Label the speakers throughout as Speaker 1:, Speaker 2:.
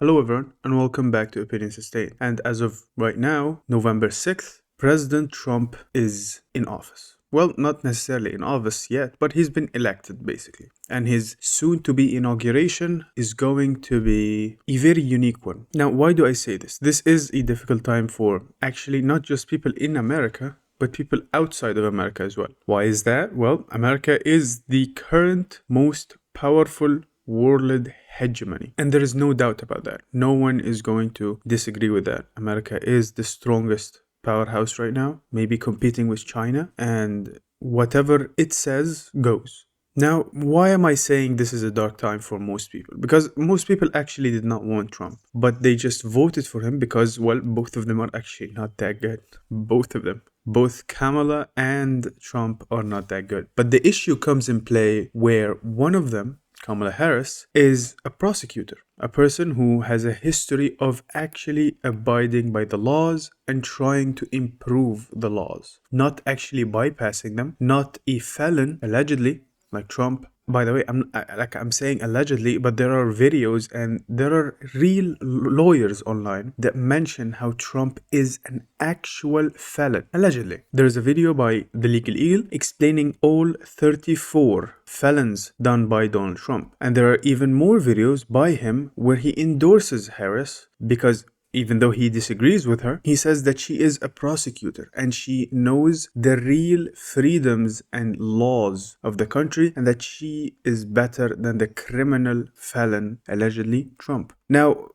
Speaker 1: Hello everyone and welcome back to Opinion Sustained. And as of right now, November 6th, President Trump is in office. Well, not necessarily in office yet, but he's been elected basically. And his soon-to-be inauguration is going to be a very unique one. Now, why do I say this? This is a difficult time for actually not just people in America, but people outside of America as well. Why is that? Well, America is the current most powerful world hegemony. And there is no doubt about that. No one is going to disagree with that. America is the strongest powerhouse right now, maybe competing with China, and whatever it says goes. Now, why am I saying this is a dark time for most people? Because most people actually did not want Trump, but they just voted for him because, well, both of them are actually not that good. Both of them. Both Kamala and Trump are not that good. But the issue comes in play where one of them, Kamala Harris, is a prosecutor, a person who has a history of actually abiding by the laws and trying to improve the laws, not actually bypassing them, not a felon, allegedly, like Trump. By the way, I'm saying allegedly, but there are videos and there are real lawyers online that mention how Trump is an actual felon, allegedly. There's a video by The Legal Eagle explaining all 34 felons done by Donald Trump. And there are even more videos by him where he endorses Harris because even though he disagrees with her, he says that she is a prosecutor and she knows the real freedoms and laws of the country and that she is better than the criminal felon, allegedly, Trump. Now,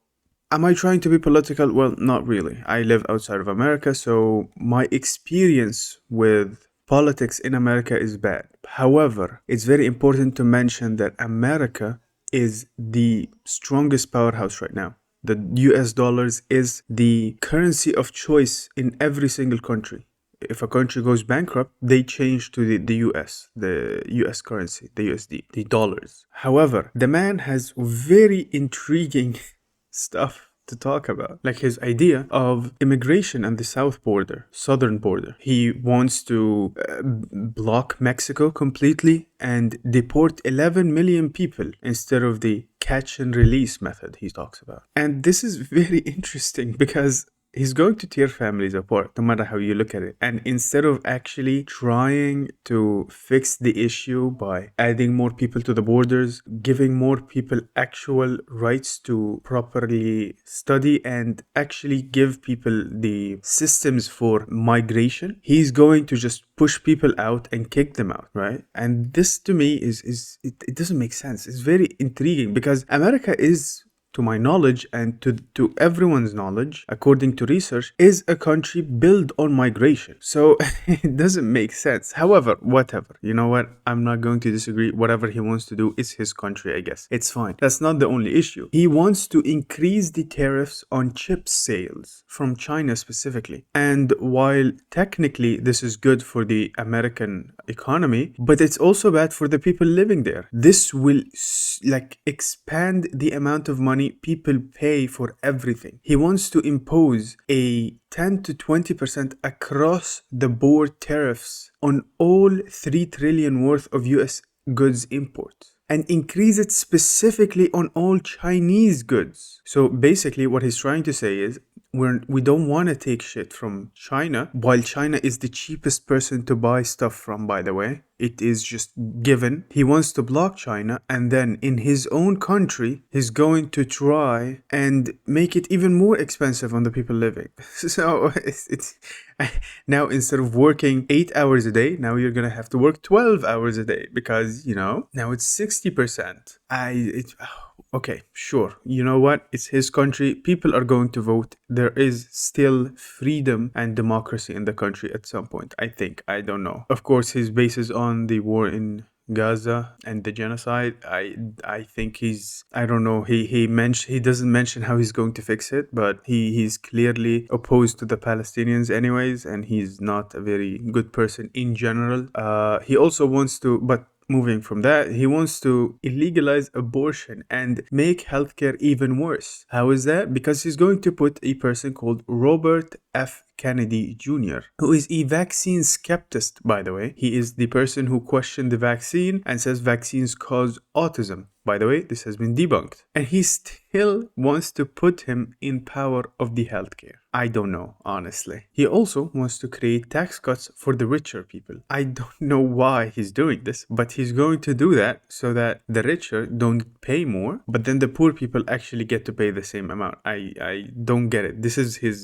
Speaker 1: am I trying to be political? Well, not really. I live outside of America, so my experience with politics in America is bad. However, it's very important to mention that America is the strongest powerhouse right now. The US dollars is the currency of choice in every single country. If a country goes bankrupt, they change to the US currency, the USD, the dollars. However, the man has very intriguing stuff to talk about, like his idea of immigration and the southern border. He wants to block Mexico completely and deport 11 million people instead of the catch and release method he talks about. And this is very interesting because he's going to tear families apart, no matter how you look at it. And instead of actually trying to fix the issue by adding more people to the borders, giving more people actual rights to properly study and actually give people the systems for migration, he's going to just push people out and kick them out, right? And this to me it doesn't make sense. It's very intriguing because America is, to my knowledge and to everyone's knowledge, according to research, is a country built on migration. So it doesn't make sense. However, whatever. You know what? I'm not going to disagree. Whatever he wants to do is his country, I guess. It's fine. That's not the only issue. He wants to increase the tariffs on chip sales from China specifically. And while technically this is good for the American economy, but it's also bad for the people living there. This will expand the amount of money people pay for everything. He wants to impose a 10 to 20% across the board tariffs on all 3 trillion worth of US goods imports and increase it specifically on all Chinese goods. So basically what he's trying to say is we don't want to take shit from China, while China is the cheapest person to buy stuff from, by the way. It is just given. He wants to block China, and then in his own country, he's going to try and make it even more expensive on the people living. So it's now instead of working 8 hours a day, now you're gonna have to work 12 hours a day because, now it's 60%. Okay, sure. You know what? It's his country. People are going to vote. There is still freedom and democracy in the country at some point, I think. I don't know. Of course, his basis on the war in Gaza and the genocide. I think I don't know. He doesn't mention how he's going to fix it, but he's clearly opposed to the Palestinians anyways, and he's not a very good person in general. He also wants to, but moving from that, he wants to illegalize abortion and make healthcare even worse. How is that? Because he's going to put a person called Robert F. Kennedy Jr., who is a vaccine skeptic, by the way. He is the person who questioned the vaccine and says vaccines cause autism. By the way, this has been debunked. And he still wants to put him in power of the healthcare. I don't know, honestly. He also wants to create tax cuts for the richer people. I don't know why he's doing this, but he's going to do that so that the richer don't pay more, but then the poor people actually get to pay the same amount. I don't get it. This is his...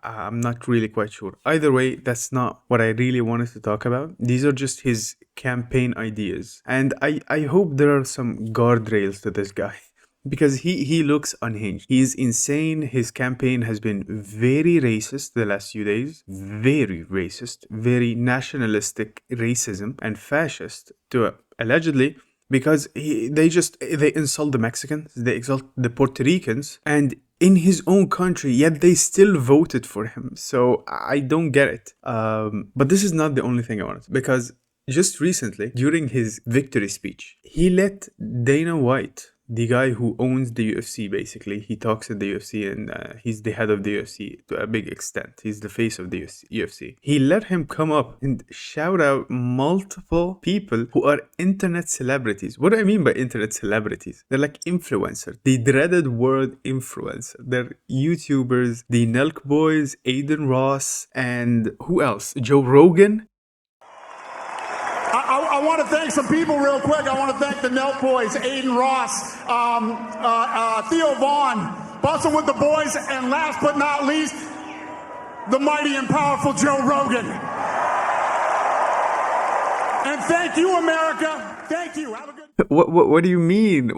Speaker 1: I'm not really quite sure. Either way, that's not what I really wanted to talk about. These are just his campaign ideas. And I hope there are some guardrails to this guy. Because he looks unhinged. He is insane. His campaign has been very racist the last few days. Very racist. Very nationalistic racism and fascist to allegedly, because they insult the Mexicans, they insult the Puerto Ricans, and in his own country, yet they still voted for him. So I don't get it. But this is not the only thing I wanted, because just recently, during his victory speech, he let Dana White, the guy who owns the UFC, basically, he talks at the UFC, and he's the head of the UFC to a big extent. He's the face of the UFC. He let him come up and shout out multiple people who are internet celebrities. What do I mean by internet celebrities? They're like influencers. The dreaded word influencer. They're YouTubers, the Nelk Boys, Aiden Ross, and who else? Joe Rogan.
Speaker 2: I want to thank some people real quick. I want to thank the Nelk Boys, Aiden Ross, Theo Vaughn, Bustin' with the Boys, and last but not least, the mighty and powerful Joe Rogan. And thank you, America. Thank you. Have a good...
Speaker 1: What do you mean?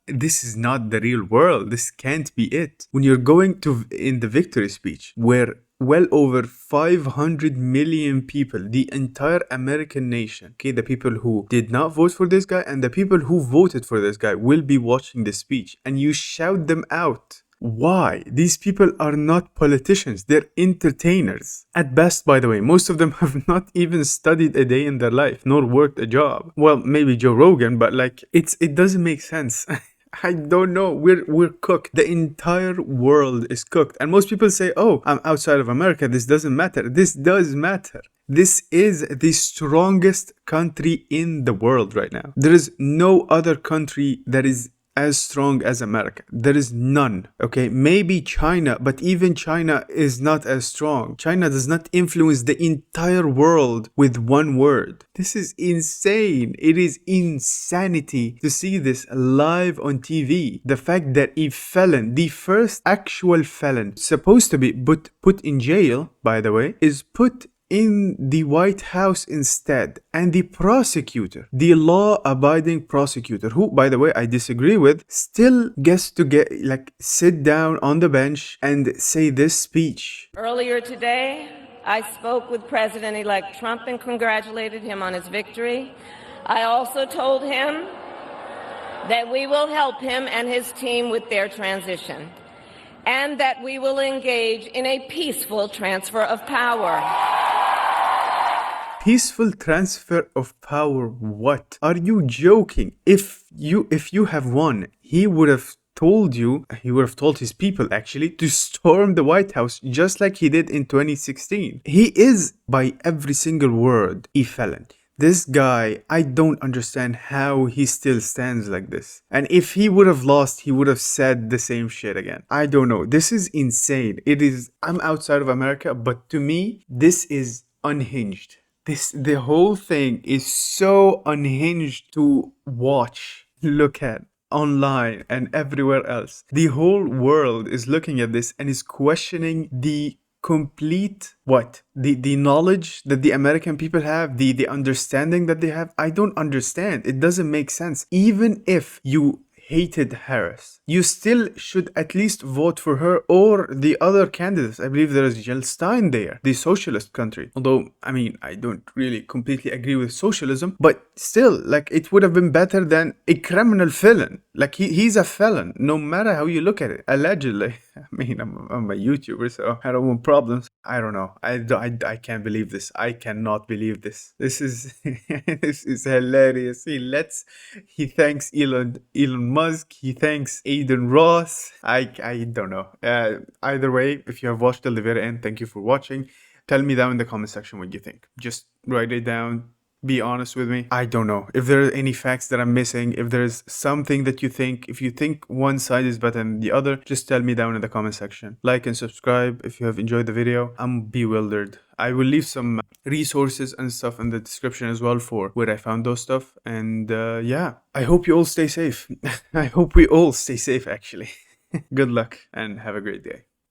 Speaker 1: This is not the real world. This can't be it. When you're going to in the victory speech, where well over 500 million people, the entire American nation, okay, the people who did not vote for this guy and the people who voted for this guy will be watching the speech, and you shout them out. Why? These people are not politicians. They're entertainers. At best, by the way, most of them have not even studied a day in their life, nor worked a job. Well, maybe Joe Rogan, but like, it doesn't make sense. I don't know. We're cooked. The entire world is cooked. And most people say, oh, I'm outside of America. This doesn't matter. This does matter. This is the strongest country in the world right now. There is no other country that is as strong as America. There is none. Okay, maybe China, but even China is not as strong. China does not influence the entire world with one word. This is insane. It is insanity to see this live on TV. The fact that a felon, the first actual felon, supposed to be put in jail, by the way, is put in the White House instead, and the prosecutor, the law-abiding prosecutor, who, by the way, I disagree with, still gets to sit down on the bench and say this speech.
Speaker 3: Earlier today, I spoke with President-elect Trump and congratulated him on his victory. I also told him that we will help him and his team with their transition, and that we will engage in a peaceful transfer of power.
Speaker 1: Peaceful transfer of power? What? Are you joking? If you have won, he would have told his people actually to storm the White House just like he did in 2016. He is, by every single word, a felon. This guy, I don't understand how he still stands like this. And if he would have lost, he would have said the same shit again. I don't know. This is insane. I'm outside of America, but to me, this is unhinged. The whole thing is so unhinged to watch, look at online and everywhere else. The whole world is looking at this and is questioning the complete the knowledge that the American people have, the understanding that they have. I don't understand. It doesn't make sense. Even if you hated Harris, you still should at least vote for her or the other candidates. I believe there is Jill Stein there, the socialist country. Although, I mean, I don't really completely agree with socialism, but still, it would have been better than a criminal felon. He's a felon, no matter how you look at it, allegedly. I mean, I'm a YouTuber, so I don't want problems. I don't know. I can't believe this. I cannot believe this. This is this is hilarious. He thanks Elon Musk. He thanks Aiden Ross. I don't know. Either way, if you have watched till the very end, thank you for watching. Tell me down in the comment section what you think. Just write it down. Be honest with me. I don't know. If there are any facts that I'm missing, if there's something that you think, if you think one side is better than the other, just tell me down in the comment section. Like and subscribe if you have enjoyed the video. I'm bewildered. I will leave some resources and stuff in the description as well for where I found those stuff. And yeah, I hope you all stay safe. I hope we all stay safe, actually. Good luck and have a great day.